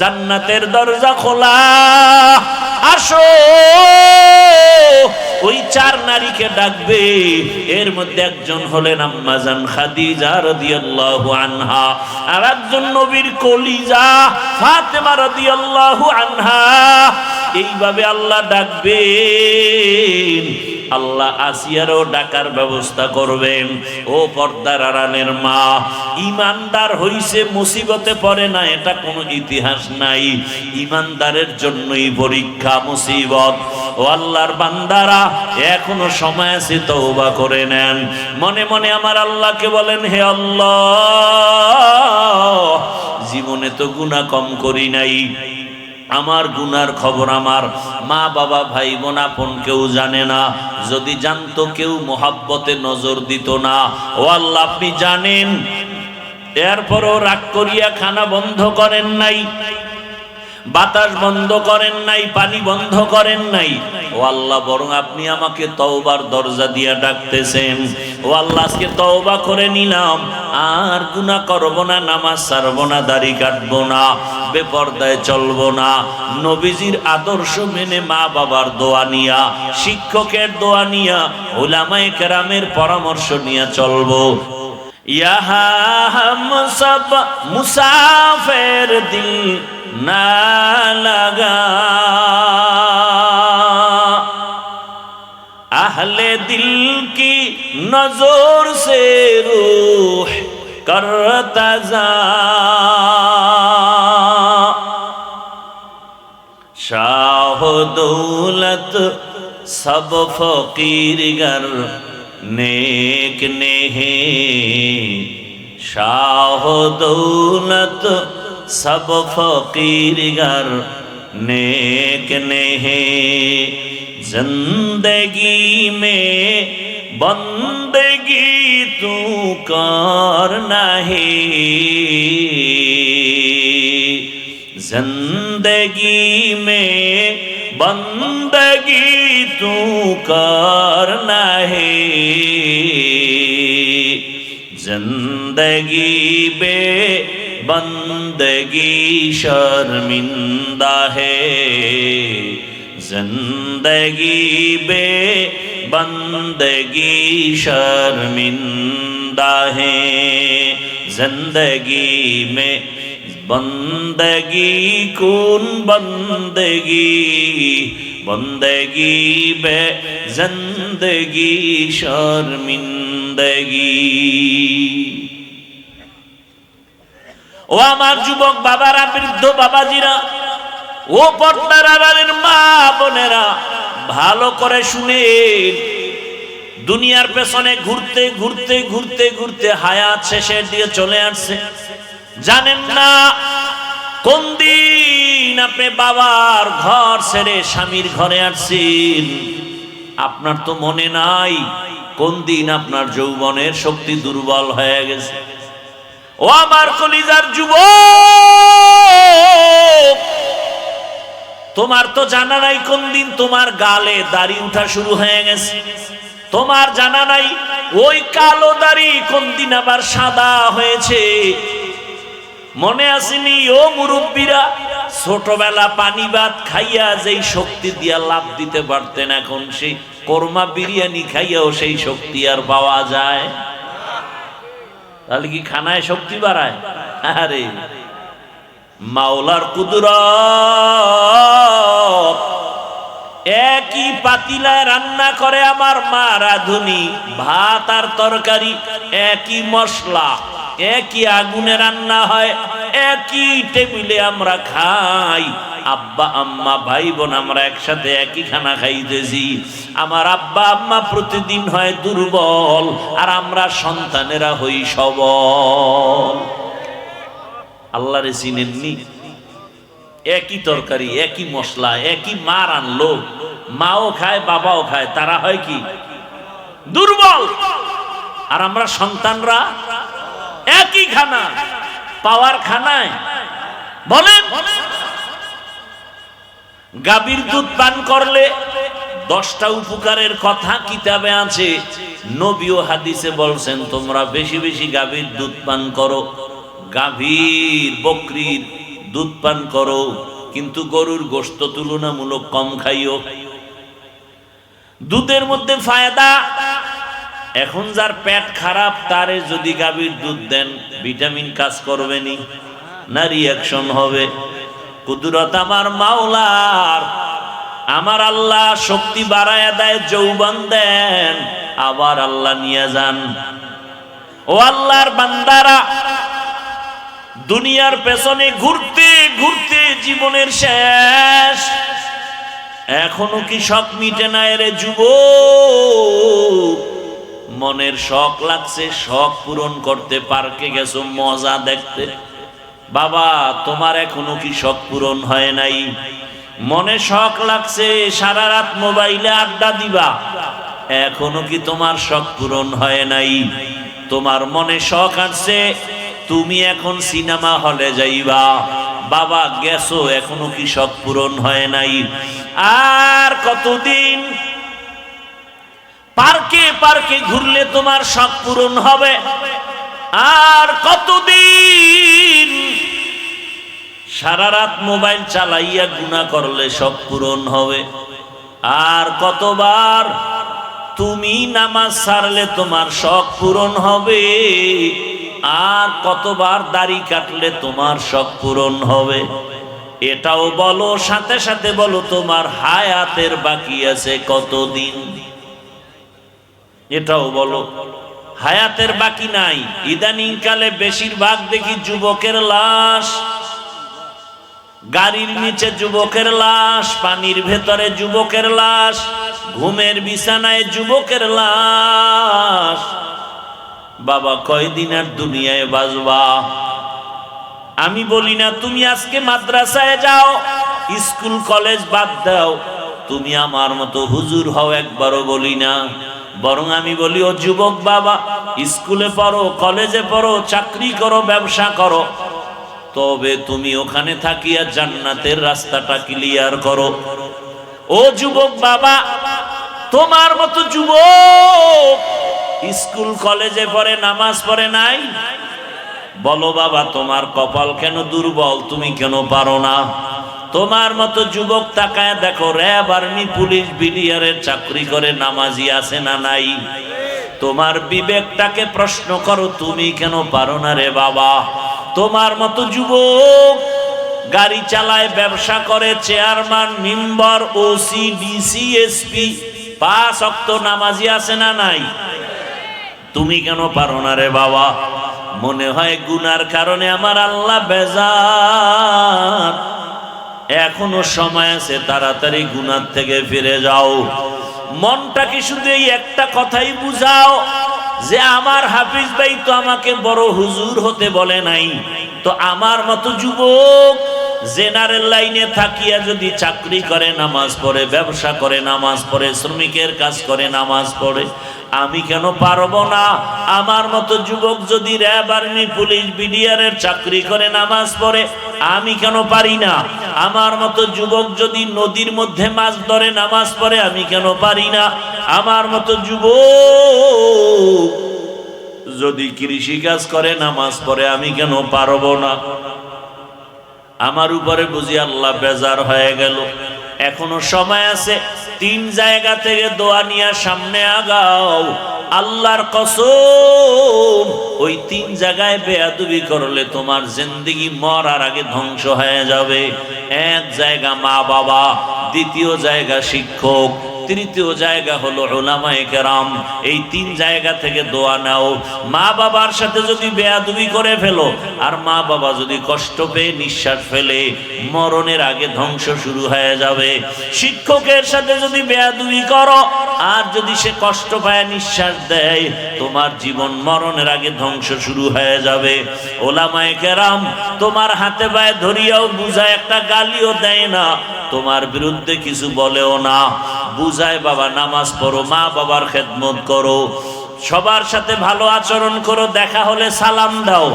জান্নাতের দরজা খোলা, আসো। ওই চার নারীকে ডাকবে, এর মধ্যে একজন হলেন আম্মা জান খাদিজা রাদিয়াল্লাহু আনহা, আর একজন নবীর কলিজা ফাতেমা রাদিয়াল্লাহু আনহা। এইভাবে আল্লাহ ডাকবেন। আল্লাহ আসিয়ারও ডাকার ব্যবস্থা করবেন। ও পর্দার আড়ালের মা, ইমানদার হইছে মুসিবতে পড়ে না, এটা কোনো ইতিহাস নাই। ইমানদারের জন্যই পরীক্ষা, মুসিবত। ও আল্লাহর বান্দারা, এখনো সময় আছে, তওবা করে নেন। মনে মনে আমার আল্লাহকে বলেন, হে আল্লাহ, জীবনে তো গুনাহ কম করি নাই, আমার গুনার খবর আমার মা বাবা ভাই বোন আপন কেউ জানে না। যদি জানতো কেউ মোহাব্বতে নজর দিত না। ও আল্লাহ, আপনি জানেন। এরপরও রাগ করিয়া খানা বন্ধ করেন নাই, বাতাস বন্ধ করেন নাই, পানি বন্ধ করেন নাই। ও আল্লাহ, বরং আপনি আমাকে তওবার দরজা দিয়া ডাকতেছেন। ও আল্লাহ, আজকে তওবা করে নিলাম, আর গুনাহ করব না, নামাজ ছাড়ব না, দাড়ি কাটব না, বেপরদায় চলব না। নবীজির আদর্শ মেনে, মা বাবার দোয়া নিয়া, শিক্ষকের দোয়া নিয়া, উলামায়ে কেরামের পরামর্শ নিয়ে চলব। यहाँ हम सब मुसाफिर दिल ना लगा, अहले दिल की नजर से रूह करता जा, शाह दौलत सब फकीर गर नेक नेहे, शाह दौलत सब फकीर गर नेक नेहे, जिंदगी में बंदगी तू करना है, जिंदगी में बंदगी तू करना है, जिंदगी बे बंदगी शर्मिंदा है, जिंदगी बे बंदगी शर्मिंदा है, जिंदगी में बंदगी कौन बंदगी, बंदगी बे जिंदगी शर्मिंदगी। ও আমার যুবক বাবারা, বৃদ্ধ বাবাজিরা, ও পর্দার আড়ালের মা বোনেরা, ভালো করে শুনেন। দুনিয়ার পেছনে ঘুরতে ঘুরতে ঘুরতে ঘুরতে হায়াত শেষের দিকে চলে আসছে। জানেন না কোন দিন আপনি বাবার ঘর ছেড়ে স্বামীর ঘরে আসছেন। আপনার তো মনে নাই কোন দিন আপনার যৌবনের শক্তি দুর্বল হয়ে গেছে। ও আমার কলিজার যুবক, তোমার তো জানা নাই কোন দিন তোমার গালে দাড়ি উঠা শুরু হয়ে গেছে। তোমার জানা নাই ওই কালো দাড়ি কোন দিন আবার সাদা হয়েছে। মনে আসেনি ও মুরব্বীরা, ছোটবেলা পানি ভাত খাইয়া যেই শক্তি দিয়া লাভ দিতে পারতেন, এখন সেই কোরমা বিরিয়ানি খাইয়াও সেই শক্তি আর পাওয়া যায়? তাহলে কি খানায় শক্তি বাড়ায়? আরে মাওলার কুদরত। একই পাতিলায় রান্না করে আমার মা রাঁধুনি, ভাত আর তরকারি একই মশলা, একই আগুনে রান্না হয়, একই টেবিলে আমরা খাই। আব্বা আম্মা ভাই বোন আমরা একসাথে একই খানা খাইতেছি। আমার আব্বা আম্মা প্রতিদিন হয় দুর্বল, আর আমরা সন্তানেরা হই সবল। আল্লাহরে চিনেননি? একই তরকারি, একই মশলা, একই মা রান্নলো, মাও খায় বাবাও খায়, তারা হয় কি? দুর্বল। আর আমরা সন্তানরা একই খানা, পাওয়ার খানায়। বলেন, গাভীর দুধ পান করলে 10টা উপকারের কথা কিতাবে আছে। নবী ও হাদিসে বলছেন তোমরা বেশি বেশি গাভীর দুধ পান করো। গাভীর বকরির দুধ পান করো, কিন্তু গরুর গোশত তুলনামূলক কম খাইও। দুধের মধ্যে ফায়দা। এখন যার পেট খারাপ তারে যদি গাভীর দুধ দেন, ভিটামিন কাজ করবে নি, না রিয়াকশন হবে? কুদরত আমার মাওলার, আমার আল্লাহ শক্তি বাড়ায়া দেয়, যৌবন দেন, আবার আল্লাহ নিয়ে যান। ও আল্লাহর বান্দারা, দুনিয়ার পেছনে ঘুরতে ঘুরতে জীবনের শেষ, এখনো কি শখ মিটে না রে যুবক? মনের শখ লাগছে, শখ পূরণ করতে পার্কে গেছো মজা দেখতে, বাবা তোমার এখনো কি শখ পূরণ হয় নাই? মনে শখ লাগছে সারা রাত মোবাইলে আড্ডা দিবা, এখনো কি তোমার শখ পূরণ হয় নাই? তোমার মনে শখ আছে তুমি এখন সিনেমা হলে যাইবা, বাবা গেছো, এখনো কি শখ পূরণ হয় নাই? আর কতদিন পার্কে পার্কে ঘুরলে তোমার শখ পূরণ হবে? আর কতদিন সারা রাত মোবাইল চালাইয়া গুনাহ করলে শখ পূরণ হবে? আর কতবার তুমি নামাজ ছাড়লে তোমার শখ পূরণ হবে? আর কতবার দাড়ি কাটলে তোমার শখ পূরণ হবে? এটাও বলো, সাথে সাথে বলো তোমার হায়াতের বাকি আছে কতদিন? এটাও বলো, হায়াতের বাকি নাই। ইদানিং কালে বেশিরভাগ দেখি যুবকের লাশ, গাড়ির নিচে যুবকের লাশ, পানির ভেতরে যুবকের লাশ, ঘুমের বিছানায় যুবকের লাশ। বাবা কয়দিন আর দুনিয়ায় বাঁচবা? আমি বলি না তুমি আজকে মাদ্রাসায় যাও, স্কুল কলেজ বাদ দাও, তুমি আমার মতো হুজুর হও, একবারও বলি না। বরং আমি বলি, ও যুবক বাবা, স্কুলে পড়ো, কলেজে পড়ো, চাকরি করো, ব্যবসা করো, তবে তুমি ওখানে থাকিয়া জান্নাতের রাস্তাটা ক্লিয়ার করো। ও যুবক বাবা, তোমার মতো যুবক স্কুল কলেজে পড়ে, নামাজ পড়ে নাই? বলো বাবা, তোমার কপাল কেন দুর্বল? তুমি কেন পারো না? তোমার মতো যুবক তাকায় দেখো, র্যাব, আর্মি, পুলিশ, বিডিআরের চাকরি করে, নামাজি আছে না নাই? তোমার বিবেকটাকে প্রশ্ন করো, তুমি কেন পারো না রে বাবা? তোমার মতো যুবক গাড়ি চালায়, ব্যবসা করে, chairman, member, OC, DC, SP, 5 ওয়াক্ত নামাজি আছে না নাই? তুমি কেন পারো না রে বাবা? মনে হয় গুনার কারণে আমার আল্লাহ বেজার। এখনো সময় আছে, তাড়াতাড়ি গুনার থেকে ফিরে যাও। মনটাকে শুধু এই একটা কথাই বুঝাও যে আমার হাফিজ ভাই তো আমাকে বড় হুজুর হতে বলে নাই, তো আমার মতো যুবক জেনারেল লাইনে থাকিয়া যদি চাকরি করে, নামাজ পড়ে, ব্যবসা করে, নামাজ পড়ে, শ্রমিকের কাজ করে, নামাজ পড়ে, আমি কেন পারবো না? আমার মতো যুবক যদি র্যাব, আর্মি, পুলিশ, বিডিআরের চাকরি করে, নামাজ পড়ে, আমি কেন পারি না? আমার মতো যুবক যদি নদীর মধ্যে মাছ ধরে, নামাজ পড়ে, আমি কেন পারি না? আমার মতো যুবক যদি কৃষি কাজ করে, নামাজ পড়ে, আমি কেন পারবো না? আমার উপরে বুঝি আল্লাহ বেজার হয়ে গেল। এখনো সময় আছে, 3 জায়গা থেকে দোয়া নিয়ে সামনে আগাও। আল্লাহর কসম, ওই 3 জায়গায় বেয়াদবি করলে তোমার জিন্দেগি মরার আগে ধ্বংস হয়ে যাবে। এক জায়গা মা বাবা, দ্বিতীয় জায়গা শিক্ষক, তৃতীয় জায়গা হলো উলামায়ে কেরাম। এই 3 জায়গা থেকে দোয়া নাও। মা বাবার সাথে যদি বেয়াদবি করে ফেলো, আর মা বাবা যদি কষ্ট পেয়ে নিঃশ্বাস ফেলে, মরণের আগে ধ্বংস শুরু হয়ে যাবে। শিক্ষকের সাথে যদি বেয়াদবি করো, আর যদি সে কষ্ট পায়, নিঃশ্বাস দেয়, তোমার জীবন মরণের আগে ধ্বংস শুরু হয়ে যাবে। উলামায়ে কেরাম তোমার হাতে পায়ে ধরিয়াও বুঝায়, একটা গালিও দেয় না, তোমার বিরুদ্ধে কিছু বলেও না, বুঝায় বাবা নামাজ পড়ো, মা বাবার খেদমত করো, সবার সাথে ভালো আচরণ করো, দেখা হলে সালাম দাও,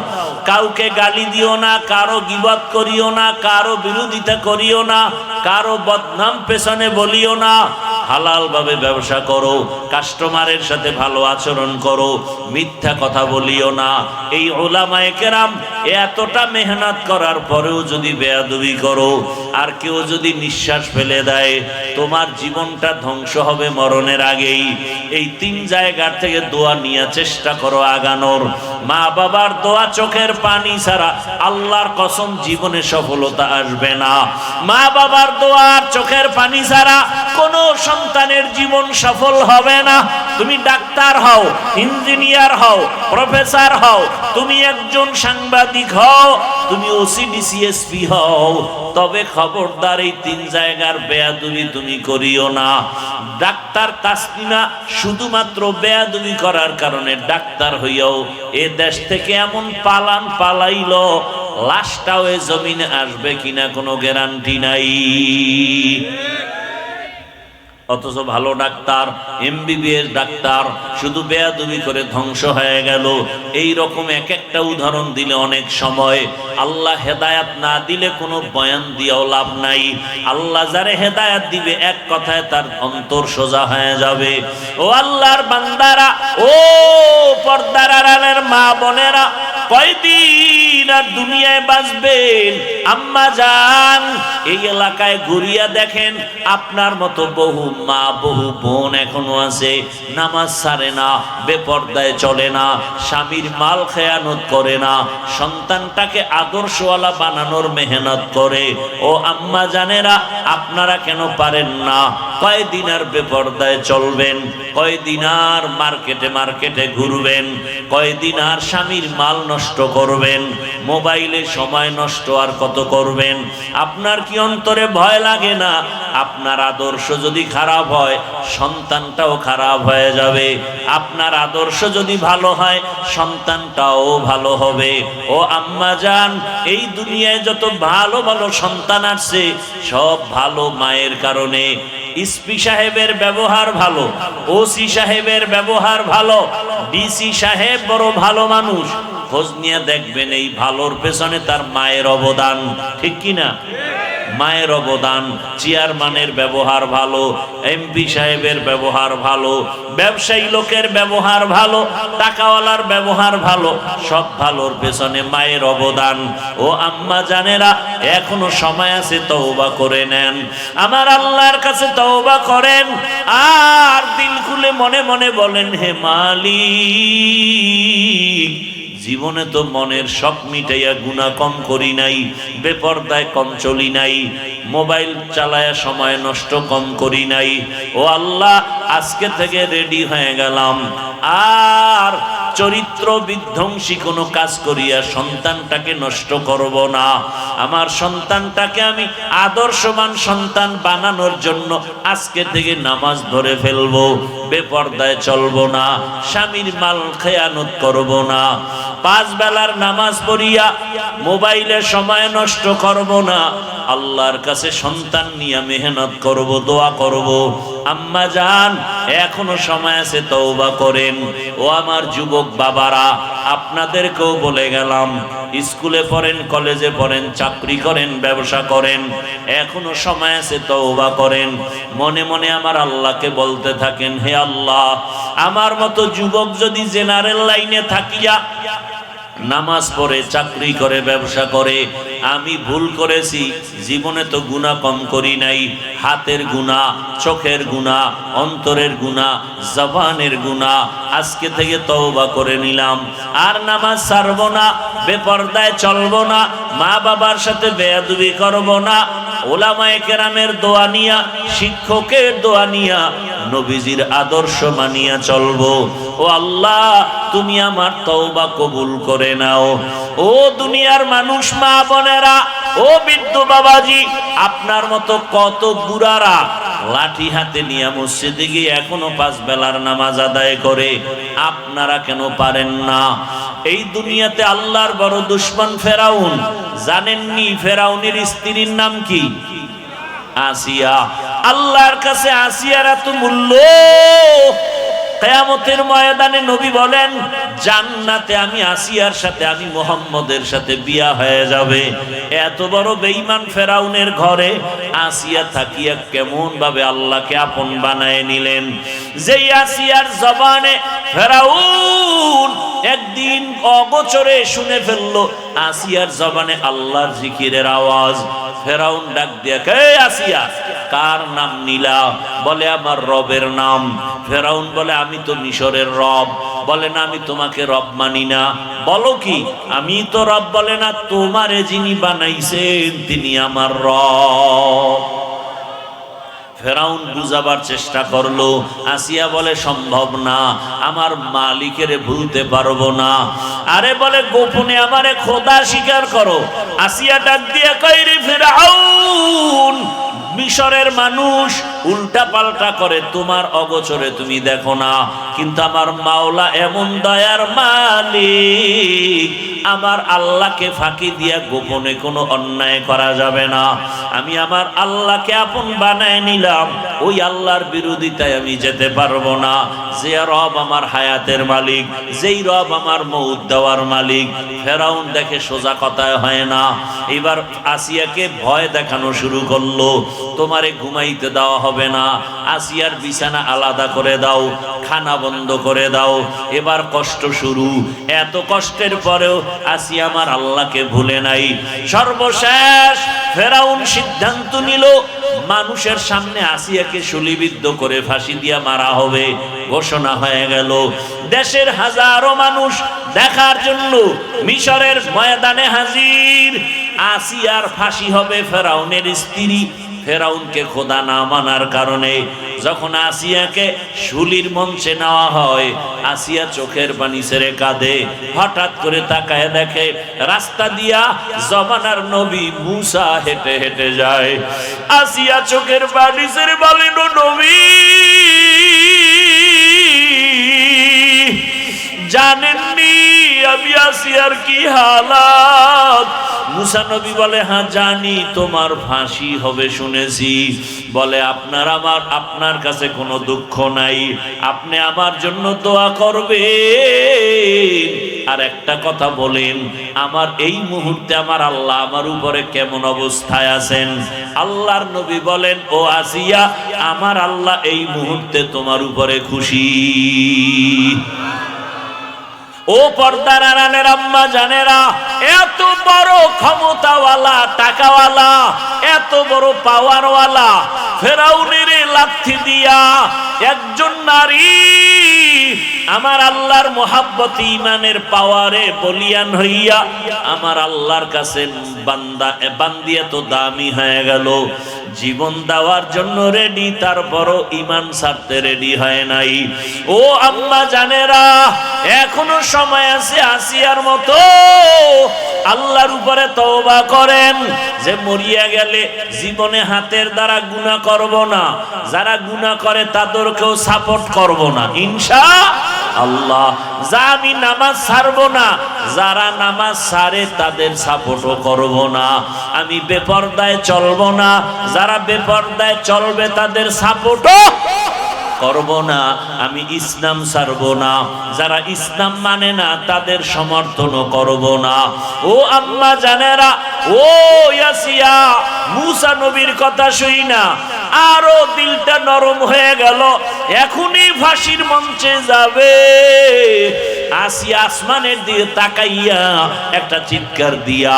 কাউকে গালি দিও না, কারো গীবত করিও না, কারো বিরোধিতা করিও না, কারো বদনাম পেছনে বলিও না, হালাল ভাবে ব্যবসা করো, কাস্টমারের সাথে ভালো আচরণ করো, মিথ্যা কথা বলিও না। এই উলামায়ে কেরাম এতটা মেহনত করার পরেও যদি বেয়াদবি করো, আর কেউ যদি নিঃশ্বাস ফেলে দেয়, তোমার জীবনটা ধ্বংস হবে মরণের আগেই। এই 3 জায়গার থেকে দোয়া নিয়ে চেষ্টা করো আগানোর। মা বাবার দোয়া, চোখের পানি ছাড়া আল্লাহর কসম জীবনে সফলতা আসবে না। মা বাবার দোয়া আর চোখের পানি ছাড়া কোনো সন্তানের জীবন সফল হবে না। তুমি ডাক্তার হও, ইঞ্জিনিয়ার হও, প্রফেসর হও, তুমি একজন সাংবাদিক হও, তুমি ওসিডিসিএসপি হও, তবে খবরদার এই 3 জায়গার বেয়াদবি তুমি করিও না। ডাক্তার তাসলিমা শুধুমাত্র বেয়াদবি করার কারণে ডাক্তার হইয়াও এ দেশ থেকে এমন পালান পালাইল, লাশটাও এ জমিনে আসবে কিনা কোনো গ্যারান্টি নাই। অথচ ভালো ডাক্তার, এমবিবিএস ডাক্তার শুধু বেয়াদবি করে ধ্বংস হয়ে গেল। এই রকম এক একটা উদাহরণ দিলে অনেক সময়। আল্লাহ হেদায়াত না দিলে কোনো বয়ান দিয়েও লাভ নাই। আল্লাহ যারে হেদায়াত দিবে এক কথায় তার অন্তর সোজা হয়ে যাবে। ও আল্লাহর বান্দারা, ও পর্দার আড়ালের মা বোনেরা, কয়দিন আর দুনিয়ায় বাঁচবেন? আম্মা জান, এই এলাকায় ঘুরিয়া দেখেন, আপনার মতো বহু মা বহু বোন এখনো আছে, নামাজ ছাড়ে না, বেপর্দায় চলে না, স্বামীর মাল খেয়ানত করে না, সন্তানটাকে আদর্শওয়ালা বানানোর মেহনত করে। ও আম্মা জানেরা, আপনারা কেন পারেন না? কয়দিন আর বেপর্দায় চলবেন? কয়দিন আর মার্কেটে মার্কেটে ঘুরবেন? কয়দিন আর স্বামীর মাল নষ্ট করবেন? মোবাইলে সময় নষ্ট আর কত করবেন? আপনার কি অন্তরে ভয় লাগে না? আপনার আদর্শ যদি খারাপ হয়, সন্তানটাও খারাপ হয়ে যাবে। আপনার আদর্শ যদি ভালো হয়, সন্তানটাও ভালো হবে। ও আম্মা জান, এই দুনিয়ায় যত ভালো ভালো সন্তান আসছে, সব ভালো মায়ের কারণে। এসপি সাহেবের ব্যবহার ভালো, ওসি সাহেবের ব্যবহার ভালো, ডিসি সাহেব বড় ভালো মানুষ, খোঁজ নিয়ে দেখবেন এই ভালোর পেছনে তার মায়ের অবদান। ঠিক কিনা? মায়ের অবদান। চেয়ারম্যানের ব্যবহার ভালো, এমপি সাহেবের ব্যবহার ভালো, ব্যবসায়ী লোকের ব্যবহার ভালো, টাকাওয়ালার ব্যবহার ভালো, সব ভালোর পেছনে মায়ের অবদান। ও আম্মা জানেরা, এখনো সময় আছে, তওবা করে নেন, আমার আল্লাহর কাছে তওবা করেন, আর দিল খুলে মনে মনে বলেন, হে মালিক, জীবনে তো মনের শখ মিটাইয়া গুনাহ কম করি নাই, বেপরদায় কম চলি নাই, মোবাইল চালায়া সময় নষ্ট কম করি নাই। ও আল্লাহ, আজকে থেকে রেডি হয়ে গেলাম, আর চরিত্র বিধ্বংসী কোনো কাজ করিয়া সন্তানটাকে নষ্ট করব না। আমার সন্তানটাকে আমি আদর্শবান সন্তান বানানোর জন্য আজকে থেকে নামাজ ধরে ফেলবো, বেপরদায় চলবো না, স্বামীর মাল খেয়ানত করব না, 5 বেলার নামাজ পড়িয়া মোবাইলে সময় নষ্ট করব না, আল্লাহর কাছে সন্তান নিয়ে মেহনত করব, দোয়া করব। আম্মা জান, এখনো সময় আছে, তওবা করেন। ও আমার যুবক বাবারা, আপনাদেরকেও বলে গেলাম, স্কুলে পড়েন, কলেজে পড়েন, চাকরি করেন, ব্যবসা করেন, এখনো সময় আছে, তওবা করেন। মনে মনে আমার আল্লাহকে বলতে থাকেন, হে আল্লাহ, আমার মতো যুবক যদি জেনারেল লাইনে থাকিয়া নামাজ পড়ে, চাকরি করে, ব্যবসা করে, আমি ভুল করেছি, জীবনে তো গুনাহ কম করি নাই, হাতের গুনাহ, চোখের গুনাহ, অন্তরের গুনাহ, জবানের গুনাহ, আজকে থেকে তওবা করে নিলাম, আর নামাজ ছাড়ব না, বেপরদায় চলব না, মা বাবার সাথে বেয়াদবি করব না, ওলামায়ে কেরামের দোয়া নিয়া, শিক্ষকের দোয়া নিয়া, নবীজির আদর্শ মানিয়া চলবো। ও আল্লাহ, তুমি আমার তওবা কবুল করে নাও। ও দুনিয়ার মানুষ, মা বোনেরা, ও বৃদ্ধ বাবাজি, আপনার মতো কত বুড়ারা লাঠি হাতে নিয়ে মসজিদে গিয়ে এখনো 5 বেলার নামাজ আদায় করে, আপনারা কেন পারেন না? এই দুনিয়াতে আল্লাহর বড় দুশমন ফেরাউন, জানেননি ফেরাউনের স্ত্রীর নাম কি? আসিয়া। আল্লাহর কাছে আসিয়ার এত মূল্য, কিয়ামতের ময়দানে নবী বলেন জান্নাতে আমি আসিয়ার সাথে আমি মুহাম্মদের সাথে বিয়া হয়ে যাবে। এত বড় বেঈমান ফেরাউনের ঘরে আসিয়া থাকিয়া কেমন ভাবে আল্লাহকে আপন বানায় নিলেন। যেই আসিয়ার জবানে ফেরাউন একদিন অগোচরে শুনে ফেললো আসিয়ার জবানে আল্লাহর জিকিরের আওয়াজ। ফেরাউন ডাক দিয়া, কে আসিয়া, কার নাম নিলা? বলে আমার রবের নাম। ফেরাউন বলে আমি তো মিশরের রব। বলে না, আমি তোমাকে রব মানি না। বলো কি? আমি তো রব। বলে না, তোমারে যিনি বানাইছেন তিনি আমার রব। ফেরাউন বুঝাবার চেষ্টা করলো। আসিয়া বলে সম্ভব না, আমার মালিকের ভুলতে পারবো না। আরে বলে গোপনে আমারে খোদা স্বীকার করো। আসিয়া ডাক দিয়া কই, রে ফেরাউন, মিশরের মানুষ উল্টা পাল্টা করে, তোমার অগোচরে তুমি দেখো না, কিন্তু আমার মাওলা এমন দয়ার মালিক, আমার আল্লাহকে ফাঁকি দিয়া গোপনে কোনো অন্যায় করা যাবে না। আমি আমার আল্লাহকে আপন বানায় নিলাম, ওই আল্লাহর বিরোধিতায় আমি যেতে পারবো না। যে রব আমার হায়াতের মালিক, যেই রব আমার মউত দেওয়ার মালিক। ফেরাউন দেখে সোজা কথায় হয় না। এবার আসিয়াকে ভয় দেখানো শুরু করলো, তোমারে ঘুমাইতে দেওয়া হবে না, আসিয়ার বিছানা আলাদা করে দাও, খানা বন্ধ করে দাও। এবার কষ্ট শুরু। এত কষ্টের পরেও আসিয়া আমার আল্লাহকে ভুলে নাই। সর্বশেষ ফেরাউন সিদ্ধান্ত নিল মানুষের সামনে আসিয়াকে শুলিবিদ্ধ করে ফাঁসি দিয়া মারা হবে। ঘোষণা হয়ে গেল। দেশের হাজারো মানুষ দেখার জন্য মিশরের ময়দানে হাজির। আসিয়ার ফাঁসি হবে ফেরাউনের স্ত্রী। ফেরাউনকে খোদা না মানার কারণে যখন আসিয়াকে শুলির মঞ্চে নেওয়া হয়, আসিয়া চোখের পানি ছেড়ে কাঁদে। হঠাৎ করে তাকায় দেখে রাস্তা দিয়া জমানার নবী মুসা হেঁটে হেঁটে যায়। আসিয়া চোখের পানি ছেড়ে বলেন, ও নবী, জানেননি আমি আসিয়ার কি হালাত? মুসা নবী বলে, হ্যাঁ জানি, তোমার ফাঁসি হবে শুনেছি। বলে আপনার কাছে কোনো দুঃখ নাই, আপনি আমার জন্য দোয়া করবেন। আর একটা কথা বলেন, আমার এই মুহূর্তে আমার আল্লাহ আমার উপরে কেমন অবস্থায় আছেন? আল্লাহর নবী বলেন, ও আসিয়া, আমার আল্লাহ এই মুহূর্তে তোমার উপরে খুশি। ও পর্দার আড়ালের আম্মা জানেরা, এত বড় ক্ষমতাওয়ালা, টাকাওয়ালা, এত বড় পাওয়ারওয়ালা ফেরাউনের লাথি দিয়া একজন নারী আমার আল্লাহর মোহাব্বত ইমানের পাওয়ারে বলিয়ান হইয়া আমার আল্লাহর কাছে বান্দিয়া তো দামি হয়ে গেল। জীবন দেওয়ার জন্য রেডি, তারপরও ইমান ছাড়তে রেডি হয় নাই। ও আম্মা জানেরা, এখনো সময় আছে আসিয়ার মতো আল্লাহর উপরে তওবা করেন, যে মরিয়া গেলে জীবনে হাতের দ্বারা গুনাহ করব না, যারা গুনাহ করে তাদেরকেও সাপোর্ট করব না ইনশাআল্লাহ। যা আমি নামাজ ছাড়ব না, যারা নামাজ ছাড়ে তাদের সাপোর্টও করব না। আমি বেপরদায় চলব না, যারা বেপরদায় চলবে তাদের সাপোর্টও করব না। আমি ইসলাম ছাড়ব না, যারা ইসলাম মানে না তাদের সমর্থনও করব না। ও আম্মা জানেরা, ও ইয়াসিয়া, মুসা নবীর কথা শুই না আরো দিলটা নরম হয়ে গেল। এখনই ফাঁসির মঞ্চে যাবে। আসিয়া আসমানের দিকে তাকাইয়া একটা চিৎকার দিয়া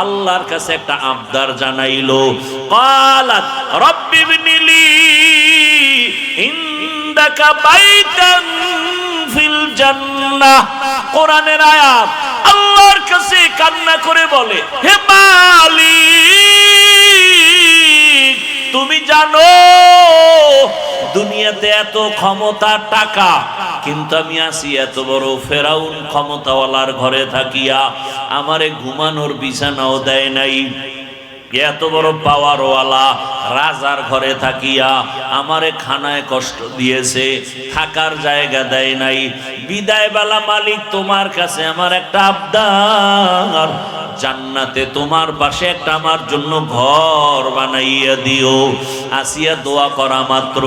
আল্লাহর কাছে একটা আবদার জানাইলো। ক্বালাত রব্বি বিনিলি ইনদাকা বাইতান ফিল জান্নাহ। কোরআনের আয়াত। আল্লাহর কাছে কান্না করে বলে, হে মালিক, তুমি জানো দুনিয়াতে এত ক্ষমতা, টাকা, কিন্তু আমি আসি এত বড় ফেরাউন ক্ষমতাওয়ালার ঘরে থাকিয়া আমারে ঘুমানোর বিছানাও দেয় নাই। এত বড় পাওয়ারওয়ালা রাজার ঘরে থাকিয়া আমারে খানায় কষ্ট দিয়েছে, থাকার জায়গা দেয় নাই। বিদায় বেলা মালিক, তোমার কাছে আমার একটা আবদার, জান্নাতে তোমার পাশে একটা আমার জন্য ঘর বানাইয়া দিও। আসিয়া দোয়া করা মাত্র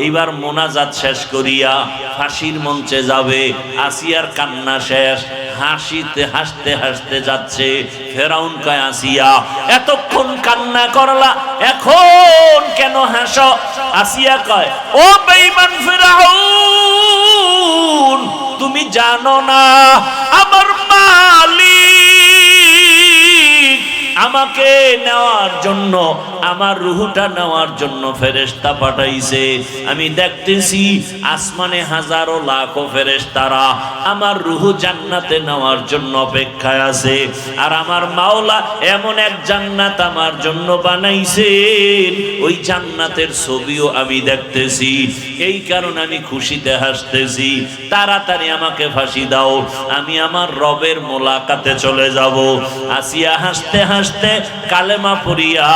এইবার মোনাজাত শেষ করিয়া ফাঁসির মঞ্চে যাবে, আসিয়ার কান্না শেষ, হাসিতে হাসতে হাসতে যাচ্ছে। ফেরাউন কয়, আসিয়া এতক্ষণ কান্না করলা, এখন কেন হাসো? আসিয়া কয়, ও বেঈমান ফেরাউন, তুমি জানো না আমার মালিক আমাকে নেওয়ার জন্য, আমার রূহটা নেওয়ার জন্য ফেরেশতা পাঠাইছে। আমি দেখতেছি আসমানে হাজারো লাখো ফেরেশতারা আমার রূহ জান্নাতে নেওয়ার জন্য অপেক্ষায় আছে। আর আমার মাওলা এমন এক জান্নাত আমার জন্য বানাইছেন, ওই জান্নাতের ছবিও আমি দেখতেছি। এই কারণে আমি খুশিতে হাসতেছি। তাড়াতাড়ি আমাকে ফাঁসি দাও, আমি আমার রবের মোলাকাতে চলে যাব। আসিয়া হাসতে হাসতে কালেমা পড়িয়া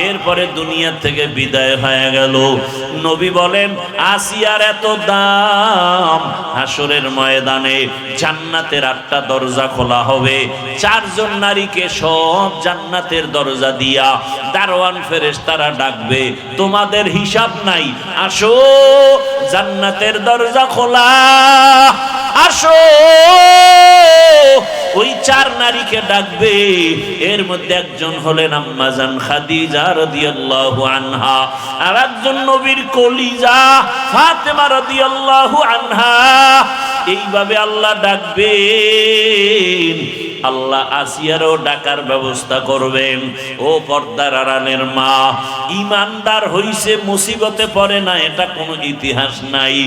এরপরে দুনিয়া থেকে বিদায় হয়ে গেল। নবী বলেন, আসিয়ার এত দাম, হাসরের ময়দানে জান্নাতের 8টা দরজা খোলা হবে। 4 জন নারীকে সব জান্নাতের দরজা দিয়া দারওয়ান ফেরেশতারা ডাকবে, তোমাদের হিসাব নাই, আসো জান্নাতের দরজা খোলা, আসো। ওই 4 নারীকে ডাকবে, এর মধ্যে একজন হলেন আম্মা জান খাদিজা রাদিয়াল্লাহু আনহা, আর একজন নবীর কলিজা ফাতেমা রাদিয়াল্লাহু আনহা। এইভাবে আল্লাহ ডাকবেন। আল্লাহ আসিয়ারও ডাকার ব্যবস্থা করবেন। ও পর্দার আড়ালের মা, ইমানদার হইছে মুসিবতে পড়ে না, এটা কোনো ইতিহাস নাই।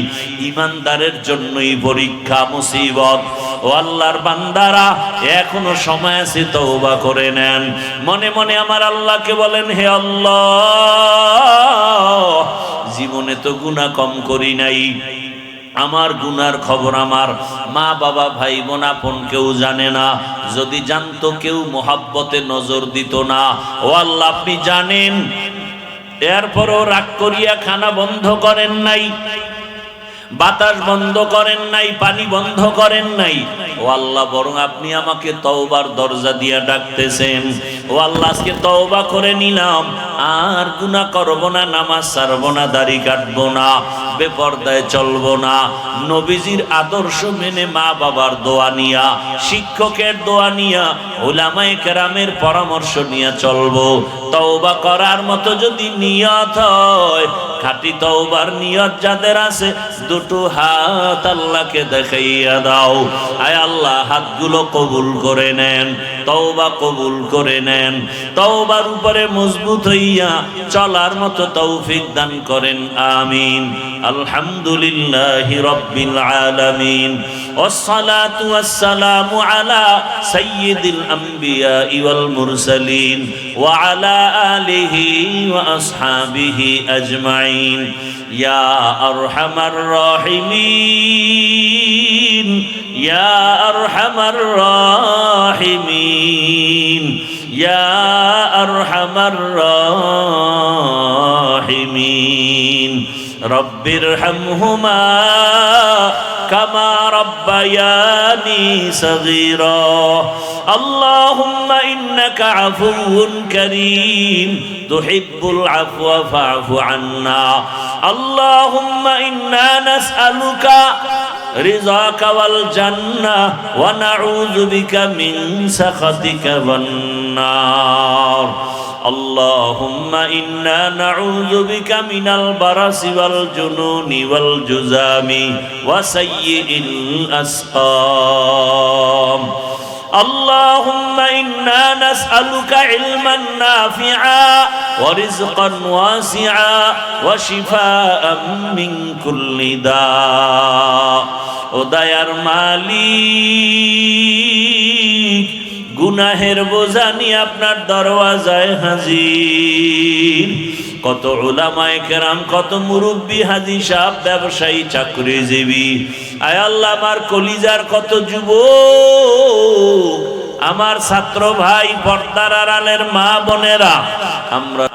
ইমানদারের জন্যই পরীক্ষা, মুসিবত। ও আল্লাহর বান্দারা, এখনো সময় আছে, তওবা করে নেন। মনে মনে আমার আল্লাহকে বলেন, হে আল্লাহ, জীবনে তো গুনাহ কম করি নাই, আমার গুনার খবর আমার মা বাবা ভাই বোন আপন কেউ জানে না। যদি জানতো কেউ মোহাব্বতে নজর দিত না। ও আল্লাহ, আপনি জানেন। এরপরও রাগ করিয়া খানা বন্ধ করেন নাই, বাতাস বন্ধ করেন নাই, পানি বন্ধ করেন নাই। ও আল্লাহ, বরং আপনি আমাকে তওবার দরজা দিয়া ডাকতেছেন। ও আল্লাহ, আজকে তওবা করে নিলাম, আর গুনাহ করব না, নামাজ ছাড়ব না, দাড়ি কাটবো না, বেপরদায় চলবো না। নবীজির আদর্শ মেনে, মা বাবার দোয়া নিয়া, শিক্ষকের দোয়া নিয়া, উলামায়ে কেরামের পরামর্শ নিয়ে চলবো। তওবা করার মতো যদি নিয়ত হয়, খাঁটি তওবার নিয়ত যাদের আছে, দুটো হাত আল্লাহকে দেখাইয়া দাও। আয় আল্লাহ, হাতগুলো কবুল করে নেন, তওবা কবুল করে নেন। তওবার উপরে মজবুত হইয়া চলার মতো তৌফিক দান করেন, আমিন। আলহামদুলিল্লাহি রাব্বিল আলামিন, ওয়াসসালাতু ওয়াসসালামু আলা সাইয়্যিদিল আমবিয়া ওয়াল মুরসালিন ওয়া আলা আলিহি ওয়া আসহাবিহি আজমাইন। ইয়া আরহামার রাহিমিন, ইয়া আরহামার রাহিমিন, ইয়া আরহামার রাহিমিন। রব্বিরহামহুমা কামা রব্বায়ানি সগীরা। আল্লাহুম্মা ইন্নাকা আফুউন কারীম, তুহিব্বুল আফওয়া ফা'ফু আন্না। আল্লাহুম্মা ইন্না নাসআলুকা রিযাকা ওয়াল জান্নাহ ওয়া নাউযু বিকা মিন সাখাতিকা ওয়ান নার। আল্লাহুম্মা ইন্না নাউযু বিকা মিনাল বারাসি ওয়াল জুনুনি ওয়াল জুযামি ওয়া সাইয়্যিল আসকাম। আল্লাহুম্মা ইন্না নাসআলুকা ইলমান নাফিআ ওয়া রিজকান ওয়াসিআ ওয়া শিফাআম মিন কুল্লি দা। ও দয়ার মালিক, গুনাহের বোঝা নিয়ে আপনার দরওয়াজায় হাজির। কত উলামায়ে কেরাম, কত মুরব্বী, হাজী সাহেব, ব্যবসায়ী, চাকরিজীবী, আয় আল্লাহ, আমার কলিজার কত যুবক, আমার ছাত্র ভাই, পর্দার আড়ালের মা বোনেরা, আমরা